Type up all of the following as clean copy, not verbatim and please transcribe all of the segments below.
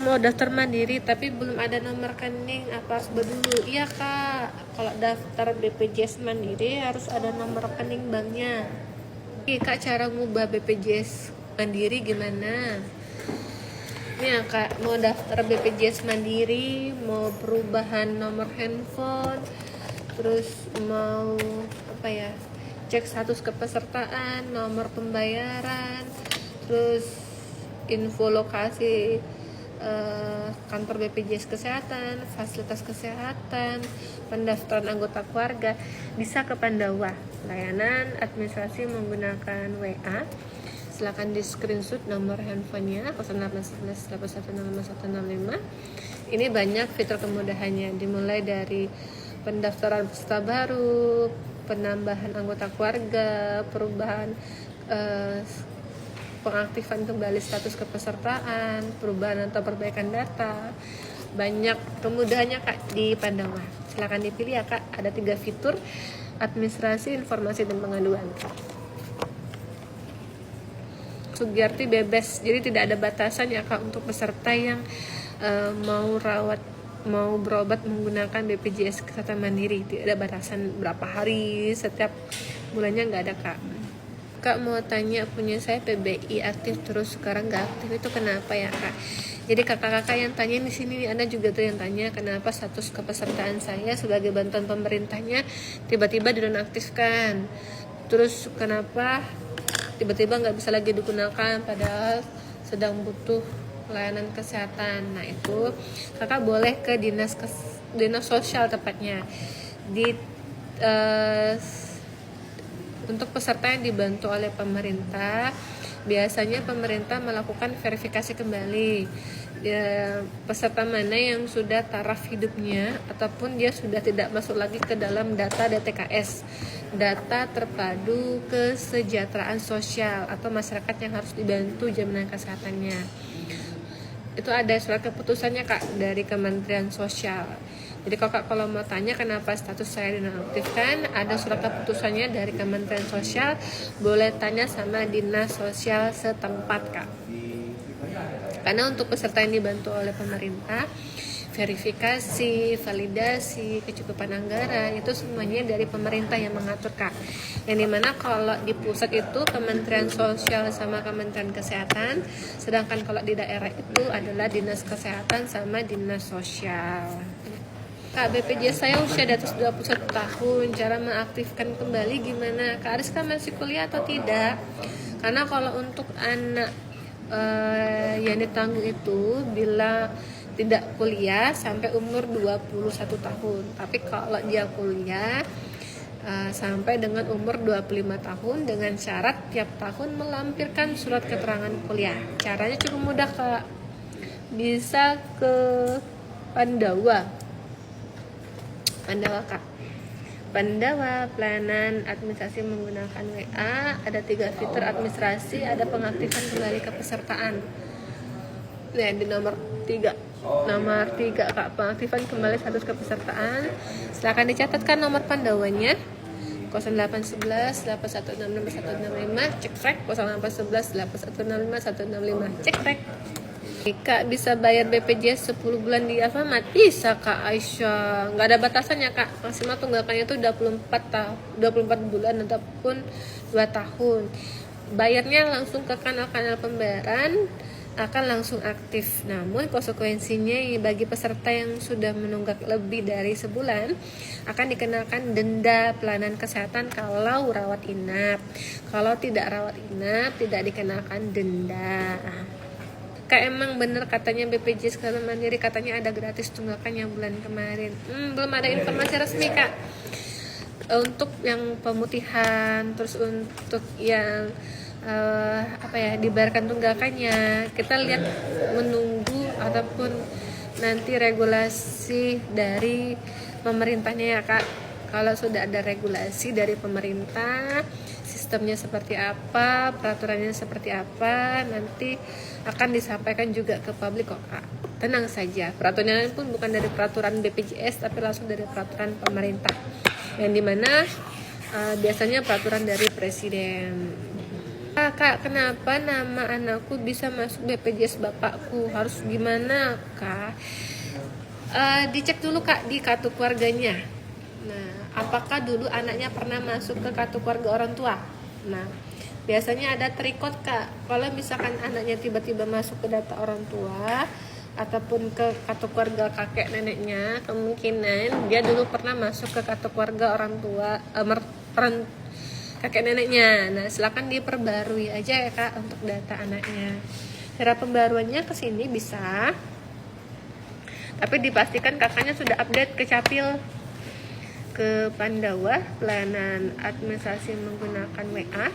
Mau daftar mandiri tapi belum ada nomor rekening, apa harus dulu? Iya kak, kalau daftar BPJS mandiri harus ada nomor rekening banknya. Oke kak, cara ngubah BPJS mandiri gimana? Ini ya kak, mau daftar BPJS mandiri, mau perubahan nomor handphone, terus mau apa ya, cek status kepesertaan, nomor pembayaran, terus info lokasi kantor BPJS Kesehatan, fasilitas kesehatan, pendaftaran anggota keluarga, bisa ke Pandawa. Layanan administrasi menggunakan WA. Silakan di screenshot nomor handphonenya 08118165. Ini banyak fitur kemudahannya, dimulai dari pendaftaran peserta baru, penambahan anggota keluarga, perubahan pengaktifan kembali status kepesertaan, perubahan atau perbaikan data. Banyak kemudahannya kak di Pandawa. Silakan dipilih ya kak. Ada 3 fitur: administrasi, informasi, dan pengaduan. Sugiarti bebas, jadi tidak ada batasan ya kak untuk peserta yang mau berobat menggunakan BPJS Kesehatan Mandiri. Tidak ada batasan berapa hari, setiap bulannya nggak ada kak. Kak mau tanya, punya saya PBI aktif terus sekarang nggak aktif, itu kenapa ya kak? Jadi kakak-kakak yang tanya di sini, Anda juga tuh yang tanya kenapa status kepesertaan saya sebagai bantuan pemerintahnya tiba-tiba dinonaktifkan. Terus kenapa tiba-tiba nggak bisa lagi digunakan padahal sedang butuh layanan kesehatan. Nah itu kakak boleh ke dinas sosial tepatnya di untuk peserta yang dibantu oleh pemerintah. Biasanya pemerintah melakukan verifikasi kembali peserta mana yang sudah taraf hidupnya ataupun dia sudah tidak masuk lagi ke dalam data DTKS, data terpadu kesejahteraan sosial, atau masyarakat yang harus dibantu jaminan kesehatannya. Itu ada surat keputusannya kak dari Kementerian Sosial. Jadi kakak kalau mau tanya kenapa status saya dinonaktifkan, ada surat keputusannya dari Kementerian Sosial, boleh tanya sama dinas sosial setempat kak. Karena untuk peserta yang dibantu oleh pemerintah, verifikasi, validasi, kecukupan anggaran itu semuanya dari pemerintah yang mengatur kak. Yang dimana kalau di pusat itu Kementerian Sosial sama Kementerian Kesehatan, sedangkan kalau di daerah itu adalah dinas kesehatan sama dinas sosial. Kak, BPJS saya usia di atas 21 tahun, cara mengaktifkan kembali gimana? Kak Ariska masih kuliah atau tidak? Karena kalau untuk anak yang ditanggung itu bila tidak kuliah sampai umur 21 tahun. Tapi kalau dia kuliah sampai dengan umur 25 tahun dengan syarat tiap tahun melampirkan surat keterangan kuliah. Caranya cukup mudah kak. Bisa ke Pandawa kak. Pandawa, pelayanan administrasi menggunakan WA, ada 3 fitur administrasi, ada pengaktifan kembali kepesertaan. Nah, di nomor 3 kak, pengaktifan kembali status kepesertaan. Silakan dicatatkan nomor Pandawanya 0811 8165 165, cek rek. 0811 8165 165, cek rek. Kak bisa bayar BPJS 10 bulan di Alfamart? Bisa kak Aisyah, nggak ada batasannya kak. Maksimal tunggakannya itu 24 bulan ataupun 2 tahun. Bayarnya langsung ke kanal-kanal pembayaran, akan langsung aktif. Namun konsekuensinya bagi peserta yang sudah menunggak lebih dari sebulan akan dikenakan denda pelayanan kesehatan kalau rawat inap. Kalau tidak rawat inap tidak dikenakan denda. Kak emang bener katanya BPJS Kesehatan Mandiri katanya ada gratis tunggakan yang bulan kemarin. Belum ada informasi resmi kak. Untuk yang pemutihan, terus untuk yang dibayarkan tunggakannya, kita lihat menunggu ataupun nanti regulasi dari pemerintahnya ya kak. Kalau sudah ada regulasi dari pemerintah, sistemnya seperti apa, peraturannya seperti apa, nanti akan disampaikan juga ke publik kok kak. Tenang saja, peraturannya pun bukan dari peraturan BPJS tapi langsung dari peraturan pemerintah, yang dimana biasanya peraturan dari presiden. Kak, kenapa nama anakku bisa masuk BPJS bapakku? Harus gimana, Kak? Dicek dulu, Kak, di kartu keluarganya. Nah, apakah dulu anaknya pernah masuk ke kartu keluarga orang tua? Nah, biasanya ada trikot, Kak. Kalau misalkan anaknya tiba-tiba masuk ke data orang tua ataupun ke kartu keluarga kakek neneknya, kemungkinan dia dulu pernah masuk ke kartu keluarga orang tua, kakek neneknya. Nah, silakan diperbarui aja ya, Kak, untuk data anaknya. Cara pembaruannya ke sini bisa, tapi dipastikan kakaknya sudah update ke Capil, ke Pandawa, pelayanan administrasi menggunakan WA.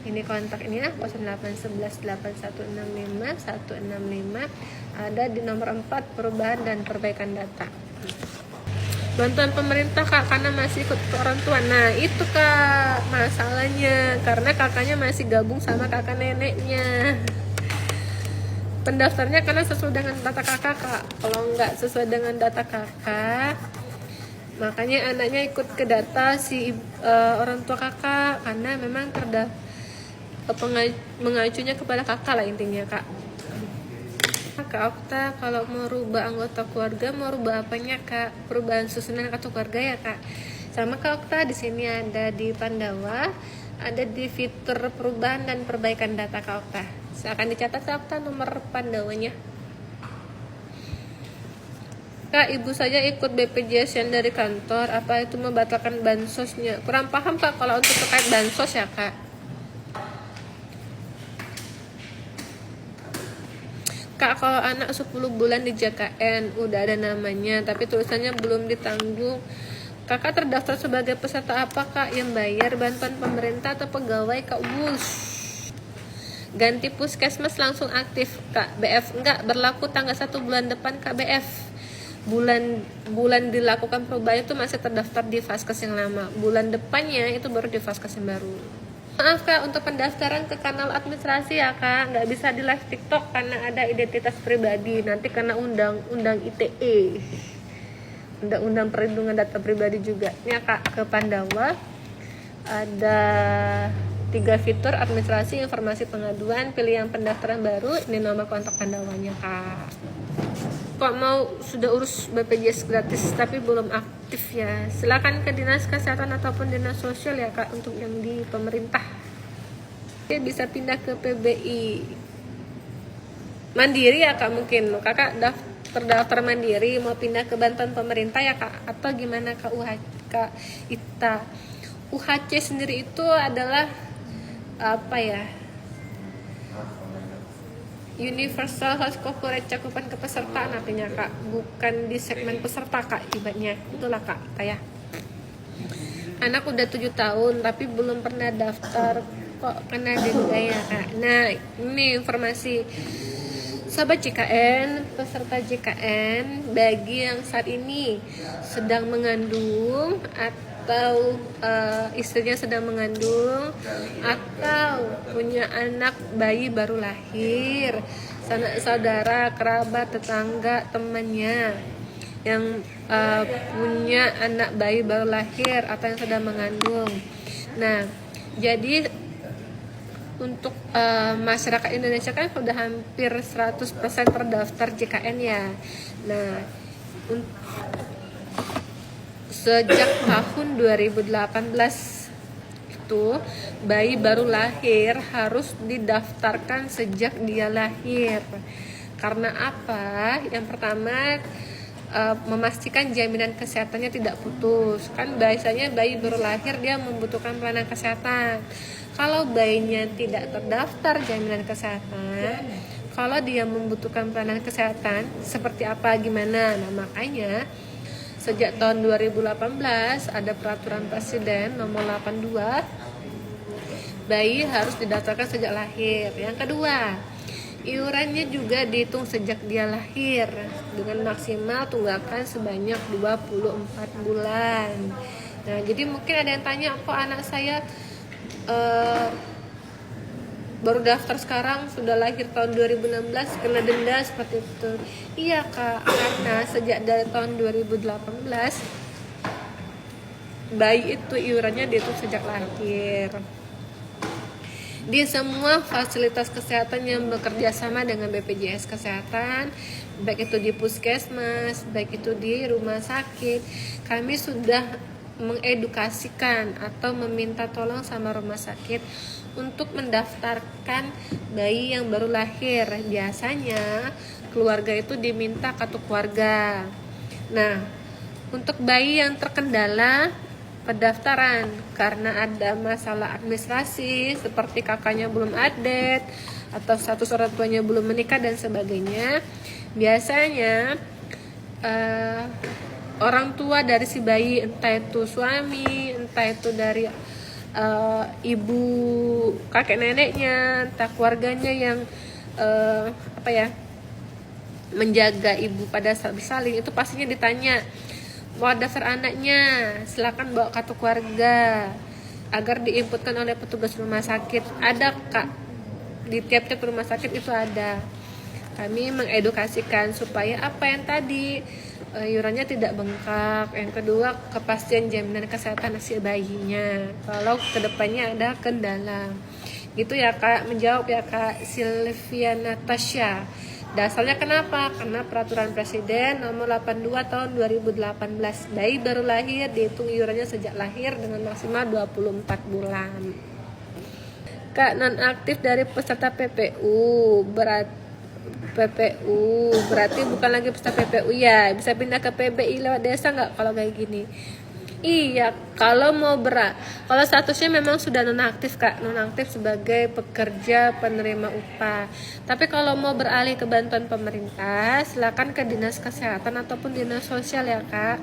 Ini kontak ini ya, 08118165 ada di nomor 4, perubahan dan perbaikan data. Bantuan pemerintah, Kak, karena masih ikut ke orang tua. Nah, itu, Kak, masalahnya, karena kakaknya masih gabung sama kakak neneknya. Pendaftarnya karena sesuai dengan data kakak, Kak. Kalau nggak sesuai dengan data kakak, makanya anaknya ikut ke data si orang tua kakak, karena memang mengacunya kepada kakak lah intinya, Kak. Kak Okta, kalau mau rubah anggota keluarga, mau rubah apanya, Kak? Perubahan susunan kartu keluarga ya, Kak? Sama Kak Okta, di sini ada di Pandawa, ada di fitur perubahan dan perbaikan data, Kak Okta. Akan dicatat, Kak Okta, nomor Pandawanya. Kak, ibu saja ikut BPJS yang dari kantor, apa itu membatalkan bansosnya? Kurang paham, Kak, kalau untuk terkait bansos ya, Kak. Kak, kalau anak 10 bulan di JKN udah ada namanya tapi tulisannya belum ditanggung, kakak terdaftar sebagai peserta apa, Kak? Yang bayar bantuan pemerintah atau pegawai, Kak? Ganti puskesmas langsung aktif, Kak. BF enggak berlaku tanggal 1 bulan depan, Kak. BF bulan dilakukan perubahan itu masih terdaftar di Vaskes yang lama, bulan depannya itu baru di Vaskes yang baru. Maaf, Kak, untuk pendaftaran ke kanal administrasi ya, Kak, nggak bisa di live TikTok karena ada identitas pribadi. Nanti karena undang-undang ITE, undang-undang perlindungan data pribadi juga. Ini ya, Kak, ke Pandawa ada 3 fitur administrasi, informasi pengaduan, pilih yang pendaftaran baru. Ini nomor kontak Pandawanya, Kak. Kok mau sudah urus BPJS gratis tapi belum aktif ya, silakan ke dinas kesehatan ataupun dinas sosial ya, Kak, untuk yang di pemerintah. Oke, bisa pindah ke PBI Mandiri ya, Kak. Mungkin kakak terdaftar Mandiri mau pindah ke bantuan pemerintah ya, Kak, atau gimana, Kak? ITA UHC sendiri itu adalah apa ya, Universal Health Coverage, cakupan kepesertaan artinya, Kak, bukan di segmen peserta, Kak, ibaratnya. Itulah, Kak, ya. Anak udah 7 tahun tapi belum pernah daftar, kok kena denda ya, Kak. Nah, ini informasi sahabat JKN, peserta JKN bagi yang saat ini sedang mengandung atau istrinya sedang mengandung atau punya anak bayi baru lahir, saudara, kerabat, tetangga, temannya yang punya anak bayi baru lahir atau yang sedang mengandung. Nah, jadi untuk masyarakat Indonesia kan sudah hampir 100% terdaftar JKN ya. Nah, sejak tahun 2018 itu bayi baru lahir harus didaftarkan sejak dia lahir. Karena apa? Yang pertama, memastikan jaminan kesehatannya tidak putus. Kan biasanya bayi baru lahir dia membutuhkan pelayanan kesehatan. Kalau bayinya tidak terdaftar jaminan kesehatan, kalau dia membutuhkan pelayanan kesehatan seperti apa, gimana? Nah, makanya sejak tahun 2018 ada peraturan presiden nomor 82, bayi harus didaftarkan sejak lahir. Yang kedua, iurannya juga dihitung sejak dia lahir dengan maksimal tunggakan sebanyak 24 bulan. Nah, jadi mungkin ada yang tanya, kok anak saya baru daftar sekarang, sudah lahir tahun 2016 kena denda seperti itu. Iya, Kak, karena sejak dari tahun 2018 bayi itu iurannya dihitung sejak lahir. di semua fasilitas kesehatan yang bekerja sama dengan BPJS Kesehatan, baik itu di puskesmas, baik itu di rumah sakit. Kami sudah mengedukasikan atau meminta tolong sama rumah sakit untuk mendaftarkan bayi yang baru lahir. Biasanya keluarga itu diminta kartu keluarga. Nah, untuk bayi yang terkendala pendaftaran karena ada masalah administrasi seperti kakaknya belum update atau status orang tuanya belum menikah dan sebagainya, biasanya orang tua dari si bayi, entah itu suami, entah itu dari ibu, kakek neneknya, entah keluarganya yang menjaga ibu pada saat bersalin, itu pastinya ditanya, mau daftar anaknya, silakan bawa kartu keluarga agar diinputkan oleh petugas rumah sakit. Ada kak, di tiap-tiap rumah sakit itu ada. Kami mengedukasikan supaya apa yang tadi, iurannya tidak bengkak. Yang kedua, kepastian jaminan kesehatan si bayinya kalau kedepannya ada kendala. Gitu ya kak, menjawab ya kak Sylvia Natasha. Dasarnya kenapa? Karena peraturan Presiden nomor 82 tahun 2018, bayi baru lahir dihitung iurannya sejak lahir dengan maksimal 24 bulan. Kak, nonaktif dari peserta PPU berarti bukan lagi peserta PPU ya, bisa pindah ke PBI lewat desa nggak kalau kayak gini? Iya, kalau kalau statusnya memang sudah nonaktif kak, nonaktif sebagai pekerja penerima upah. Tapi kalau mau beralih ke bantuan pemerintah, silakan ke dinas kesehatan ataupun dinas sosial ya kak.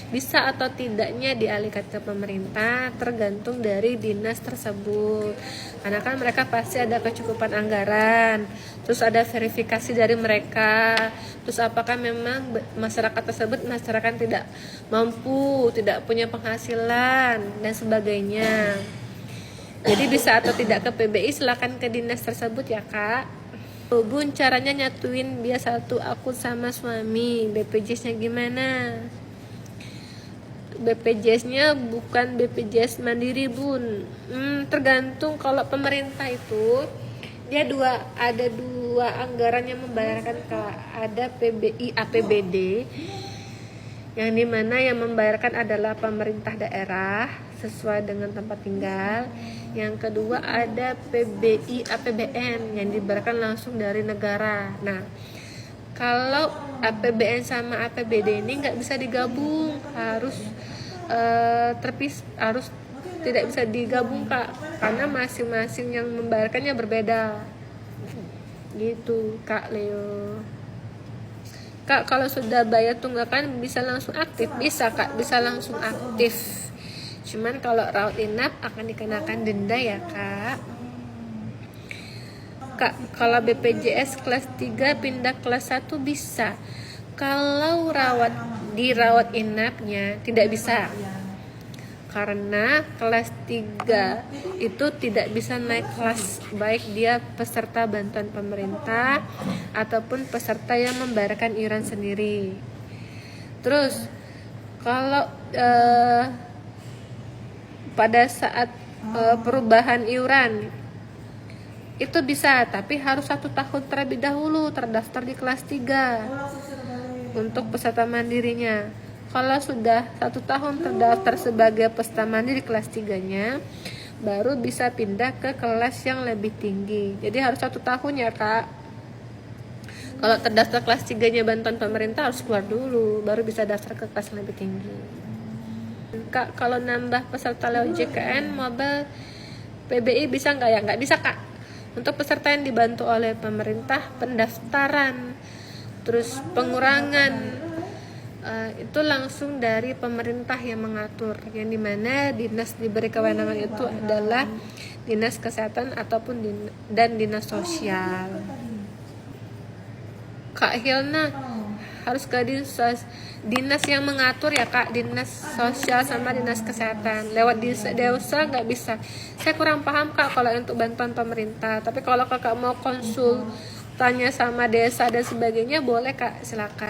Bisa atau tidaknya dialihkan ke pemerintah tergantung dari dinas tersebut, karena kan mereka pasti ada kecukupan anggaran, terus ada verifikasi dari mereka, terus apakah memang masyarakat tersebut masyarakat tidak mampu, tidak punya penghasilan dan sebagainya. Jadi bisa atau tidak ke PBI, silakan ke dinas tersebut ya kak. Bun, caranya nyatuin biar satu akun sama suami, BPJS-nya gimana? BPJS-nya bukan BPJS Mandiri bun, tergantung. Kalau pemerintah itu dia ada dua anggaran yang membayarkan ke, ada PBI APBD yang dimana yang membayarkan adalah pemerintah daerah sesuai dengan tempat tinggal. Yang kedua ada PBI APBN yang dibayarkan langsung dari negara. Nah, kalau APBN sama APBD ini nggak bisa digabung, harus harus tidak bisa digabung kak, karena masing-masing yang membayarkannya berbeda. Gitu kak Leo. Kak, kalau sudah bayar tunggakan bisa langsung aktif? Bisa kak, bisa langsung aktif. Cuman kalau rawat inap akan dikenakan denda ya kak. Kak, kalau BPJS kelas 3 pindah kelas 1 bisa. Kalau dirawat inapnya tidak bisa. Karena kelas 3 itu tidak bisa naik kelas, baik dia peserta bantuan pemerintah ataupun peserta yang membayarkan iuran sendiri. Terus kalau pada saat perubahan iuran itu bisa, tapi harus 1 tahun terlebih dahulu terdaftar di kelas 3 untuk peserta mandirinya. Kalau sudah 1 tahun terdaftar sebagai peserta mandiri kelas 3-nya, baru bisa pindah ke kelas yang lebih tinggi. Jadi harus 1 tahun ya kak. Kalau terdaftar kelas 3-nya bantuan pemerintah harus keluar dulu, baru bisa daftar ke kelas yang lebih tinggi. Kak, kalau nambah peserta lewat JKN mobile PBI bisa nggak ya? Nggak bisa kak. Untuk peserta yang dibantu oleh pemerintah, pendaftaran, terus pengurangan, itu langsung dari pemerintah yang mengatur, yang dimana dinas diberi kewenangan itu adalah dinas kesehatan ataupun dan dinas sosial. Kak Hilna, harus ke dinas yang mengatur ya kak, dinas sosial sama dinas kesehatan. Lewat desa nggak bisa. Saya kurang paham kak kalau untuk bantuan pemerintah, tapi kalau kakak mau konsul, tanya sama desa dan sebagainya boleh kak, silakan.